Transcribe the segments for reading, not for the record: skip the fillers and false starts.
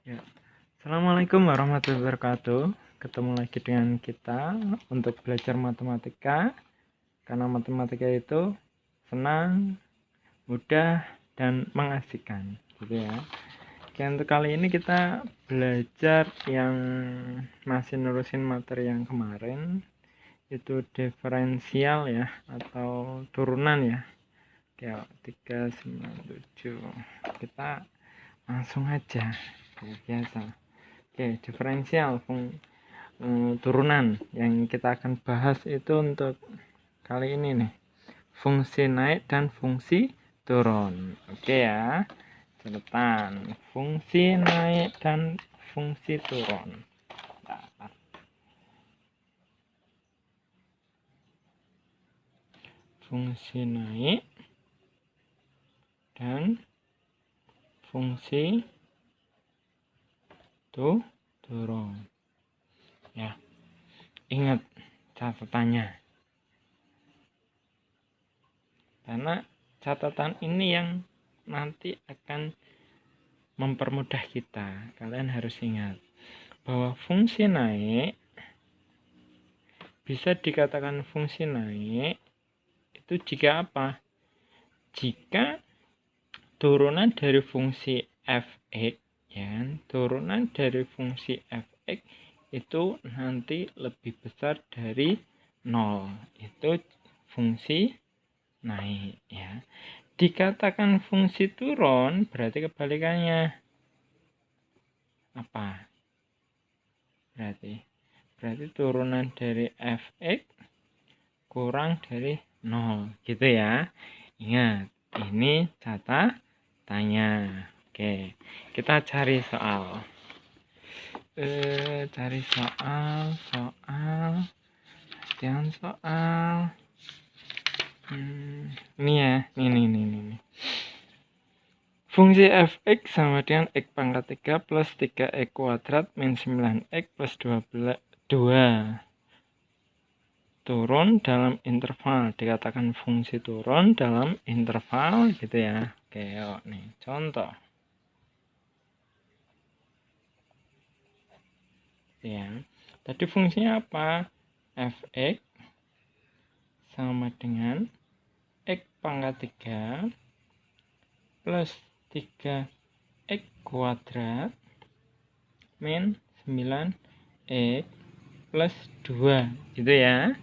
Ya. Assalamualaikum warahmatullahi wabarakatuh. Ketemu lagi dengan kita untuk belajar matematika. Karena matematika itu senang, mudah, dan mengasihkan, gitu ya. Oke, untuk kali ini kita belajar yang masih nerusin materi yang kemarin, itu diferensial ya, atau turunan ya. Oke, 397. Kita langsung aja, biasa. Oke, diferensial turunan yang kita akan bahas itu untuk kali ini nih, fungsi naik dan fungsi turun. Oke ya, catatan fungsi naik dan fungsi turun. Fungsi naik dan fungsi turun ya. Ingat catatannya, karena catatan ini yang nanti akan mempermudah kita. Kalian harus ingat bahwa fungsi naik bisa dikatakan fungsi naik itu jika apa? Jika turunan dari fungsi f(x), ya, turunan dari fungsi f(x) itu nanti lebih besar dari 0. Itu fungsi naik ya. Dikatakan fungsi turun berarti kebalikannya apa? Berarti turunan dari f(x) kurang dari 0 gitu ya. Ingat, ini catatannya. Oke, kita cari soal. Latihan soal. Ini ya, ini. Fungsi f(x) sama dengan x pangkat 3 plus 3x kuadrat min 9x plus 2 turun dalam interval. Dikatakan fungsi turun dalam interval gitu ya. Oke, yuk nih contoh ya. Tadi fungsinya apa? F(x) sama dengan x pangkat 3 plus 3x kuadrat min 9x plus 2 gitu ya.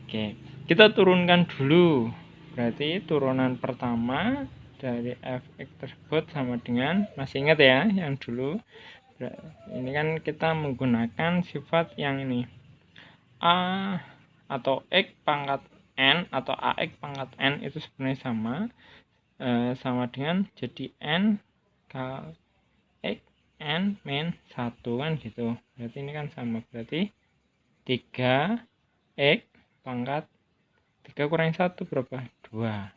Oke, kita turunkan dulu. Berarti turunan pertama dari f(x) tersebut sama dengan, masih ingat ya yang dulu, ini kan kita menggunakan sifat yang ini, a atau x pangkat n atau ax pangkat n itu sebenarnya sama dengan jadi n kali x n min 1 kan gitu. Berarti ini kan sama, berarti 3x pangkat 3 kurang 1 berapa? 2.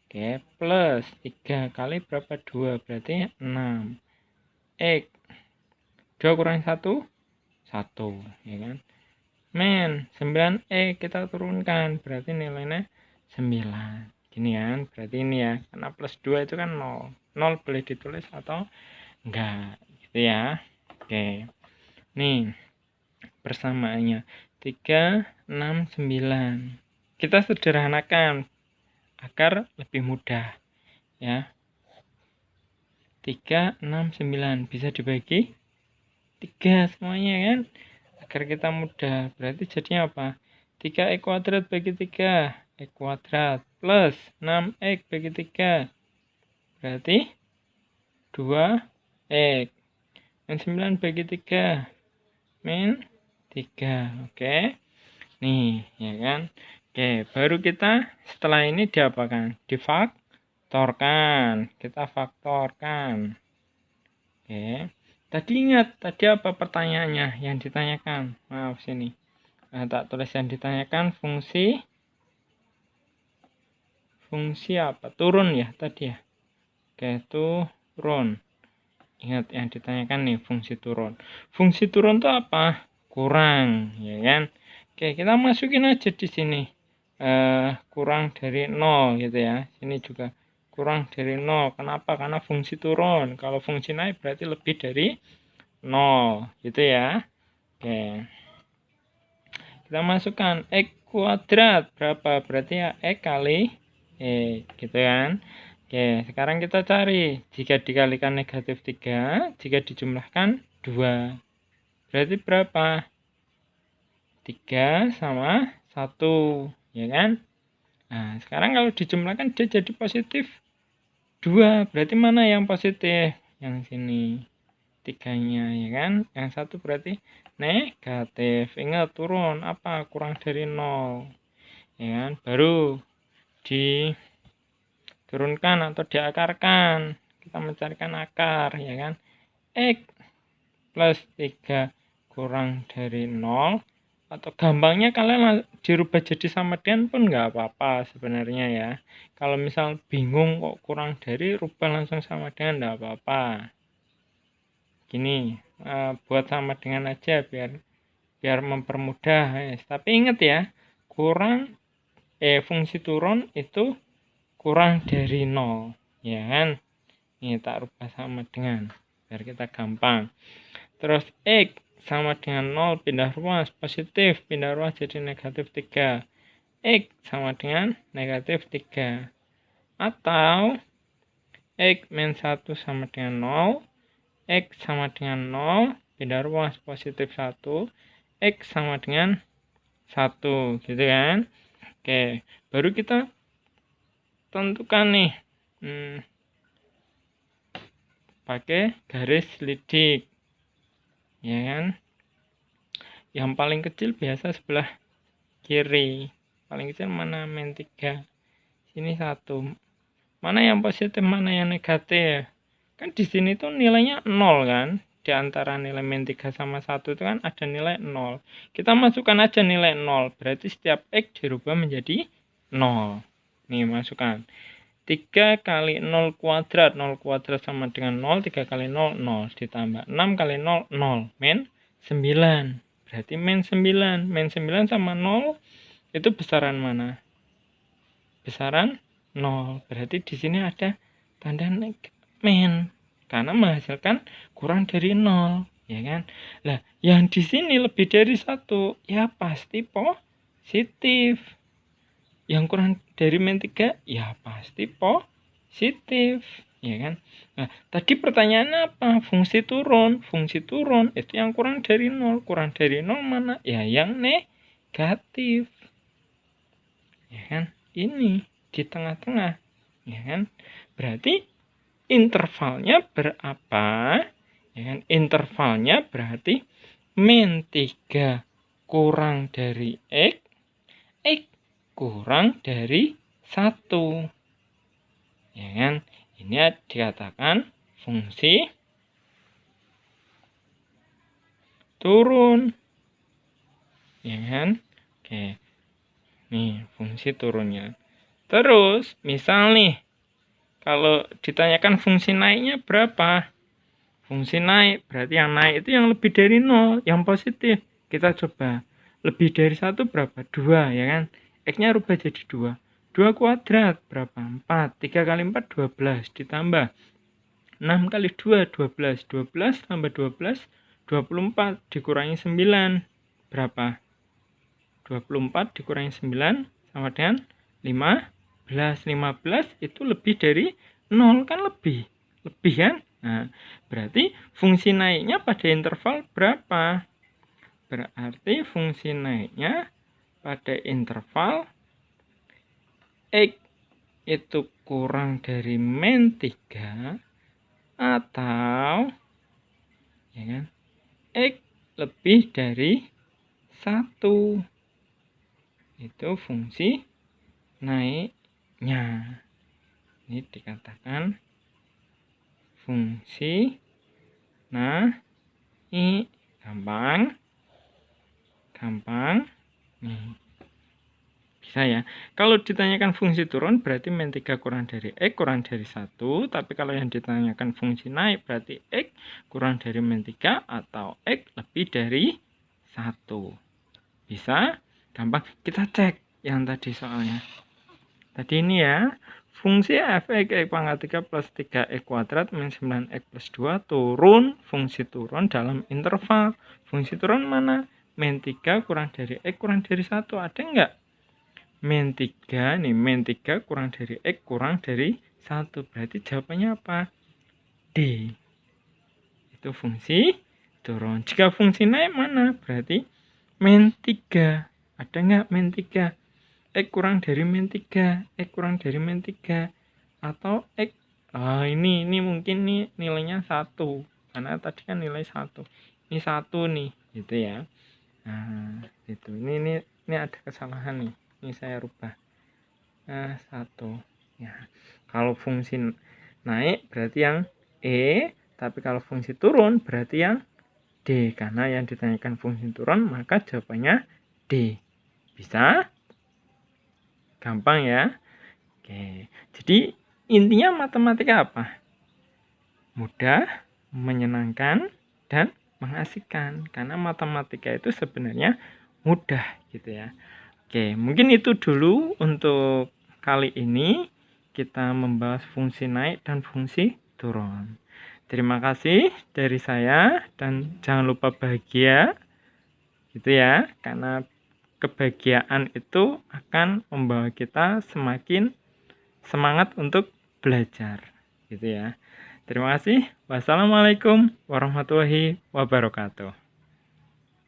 Oke, plus 3 kali berapa? 2, berarti 6. X 2 kurang 1 1 ya kan. Min 9x kita turunkan, berarti nilainya 9. Gini kan, berarti ini ya, karena plus 2 itu kan 0. 0 boleh ditulis atau enggak gitu ya. Oke, nih persamaannya 3, 6, 9. Kita sederhanakan agar lebih mudah ya. 3, 6, 9 bisa dibagi 3 semuanya kan, agar kita mudah. Berarti jadinya apa? 3x kuadrat bagi 3 x kuadrat plus 6x bagi 3 berarti 2x dan 9 bagi 3 min 3. Oke, nih ya kan. Oke, baru kita setelah ini diapakan? Difaktorkan. Kita faktorkan. Oke, tadi ingat, tadi apa pertanyaannya yang ditanyakan? Maaf sini, tak tulis yang ditanyakan fungsi apa? Turun ya tadi ya. Oke, turun. Ingat yang ditanyakan nih, fungsi turun. Fungsi turun itu apa? Kurang, ya kan? Oke, kita masukin aja di sini. Kurang dari 0 gitu ya. Sini juga kurang dari 0. Kenapa? Karena fungsi turun. Kalau fungsi naik berarti lebih dari 0. Gitu ya. Oke. Kita masukkan X kuadrat. Berapa? Berarti ya X kali gitu kan. Oke, sekarang kita cari. Jika dikalikan negatif 3, jika dijumlahkan 2. Berarti berapa? 3 sama 1. Ya kan? Nah, sekarang kalau dijumlahkan dia jadi positif 2. Berarti mana yang positif? Yang sini. 3-nya, ya kan? Yang 1 berarti negatif. Ingat, turun. Apa? Kurang dari 0. Ya kan? Baru diturunkan atau diakarkan. Kita mencarikan akar, ya kan? X plus 3 kurang dari 0. Atau gampangnya kalian dirubah jadi sama dengan pun nggak apa-apa sebenarnya ya. Kalau misal bingung kok kurang dari, rubah langsung sama dengan, nggak apa-apa. Gini, buat sama dengan aja biar mempermudah. Tapi ingat ya, fungsi turun itu kurang dari 0, ya kan? Ini tak rubah sama dengan biar kita gampang. Terus X sama dengan 0, pindah ruas positif, pindah ruas jadi negatif 3. X sama dengan negatif 3. Atau X min 1 sama dengan 0, X sama dengan 0, pindah ruas positif 1, X sama dengan 1, gitu kan. Oke, baru kita tentukan nih, pakai garis lidik, ya kan. Yang paling kecil biasa sebelah kiri. Paling kecil mana? Min 3. Sini 1. Mana yang positif, mana yang negatif? Kan di sini tuh nilainya 0 kan. Di antara nilai min 3 sama 1 itu kan ada nilai 0. Kita masukkan aja nilai 0. Berarti setiap X dirubah menjadi 0. Nih, masukkan. 3 kali 0 kuadrat. 0 kuadrat sama dengan 0. 3 kali 0, 0. Ditambah 6 kali 0, 0. Min 9. Berarti min 9. Min 9 sama 0 itu besaran mana? Besaran 0. Berarti di sini ada tanda min. Karena menghasilkan kurang dari 0. Ya kan? Lah, yang di sini lebih dari 1. Ya pasti positif. Yang kurang dari min 3, ya pasti positif, ya kan? Nah, tadi pertanyaannya apa? Fungsi turun. Fungsi turun itu yang kurang dari 0. Kurang dari 0 mana? Ya yang negatif. Ya kan? Ini di tengah-tengah, ya kan? Berarti intervalnya berapa? Ya kan? Intervalnya berarti min 3 kurang dari X, X kurang dari 1. Ya kan? Ini dikatakan fungsi turun. Ya kan? Oke. Nih, fungsi turunnya. Terus, misal nih, kalau ditanyakan fungsi naiknya berapa? Fungsi naik, berarti yang naik itu yang lebih dari 0, yang positif. Kita coba. Lebih dari 1 berapa? 2, ya kan? X-nya rubah jadi 2. 2 kuadrat berapa? 4. 3 kali 4, 12. Ditambah 6 kali 2, 12. 12 tambah 12, 24. Dikurangi 9. Berapa? 24 dikurangi 9 sama dengan 15. 15 itu lebih dari 0. Kan lebih. Lebih kan? Nah, berarti fungsi naiknya pada interval berapa? Berarti fungsi naiknya pada interval X itu kurang dari min 3 atau, ya kan, X lebih dari 1. Itu fungsi naiknya. Ini dikatakan fungsi naik. Gampang. Nih. Bisa ya. Kalau ditanyakan fungsi turun berarti min 3 kurang dari X kurang dari 1. Tapi kalau yang ditanyakan fungsi naik berarti X kurang dari min 3 atau X lebih dari 1. Bisa? Gampang. Kita cek yang tadi soalnya. Tadi ini ya. fungsi f(x) pangkat 3 plus 3x kuadrat min 9x plus 2 turun, fungsi turun dalam interval. Fungsi turun mana? Min 3 kurang dari x kurang dari 1. Ada enggak? Min 3 nih, min 3 kurang dari x kurang dari 1. Berarti jawabannya apa? D. Itu fungsi turun. Jika fungsi naik mana? Berarti min 3. Ada enggak min 3? X kurang dari min 3, X kurang dari min 3, atau X, ini mungkin nih nilainya 1, karena tadi kan nilai 1, ini 1 nih, gitu ya. Nah, gitu, ini ada kesalahan nih, ini saya rubah, 1, ya. Kalau fungsi naik berarti yang E, tapi kalau fungsi turun berarti yang D, karena yang ditanyakan fungsi turun, maka jawabannya D. Bisa? Gampang ya. Oke. Jadi intinya matematika apa? Mudah, menyenangkan, dan mengasihkan. Karena matematika itu sebenarnya mudah gitu ya. Oke, mungkin itu dulu untuk kali ini kita membahas fungsi naik dan fungsi turun. Terima kasih dari saya dan jangan lupa bahagia gitu ya, karena kebahagiaan itu akan membawa kita semakin semangat untuk belajar gitu ya. Terima kasih. Wassalamualaikum warahmatullahi wabarakatuh.